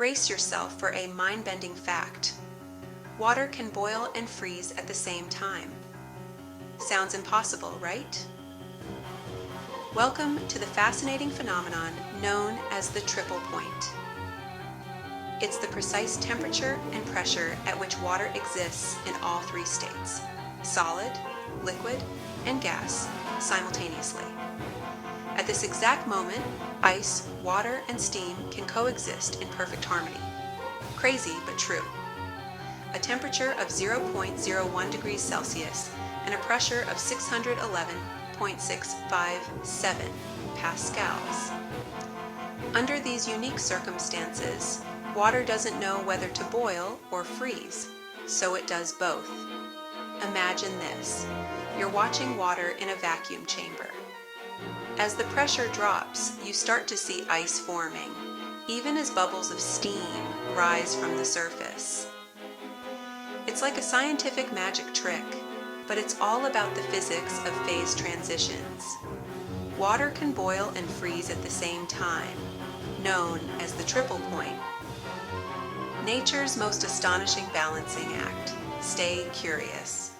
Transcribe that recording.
Brace yourself for a mind-bending fact. Water can boil and freeze at the same time. Sounds impossible, right? Welcome to the fascinating phenomenon known as the triple point. It's the precise temperature and pressure at which water exists in all three states, solid, liquid, and gas, simultaneously. At this exact moment, ice, water, and steam can coexist in perfect harmony. Crazy, but true. A temperature of 0.01 degrees Celsius and a pressure of 611.657 pascals. Under these unique circumstances, water doesn't know whether to boil or freeze, so it does both. Imagine this. You're watching water in a vacuum chamber. As the pressure drops, you start to see ice forming, even as bubbles of steam rise from the surface. It's like a scientific magic trick, but it's all about the physics of phase transitions. Water can boil and freeze at the same time, known as the triple point. Nature's most astonishing balancing act. Stay curious.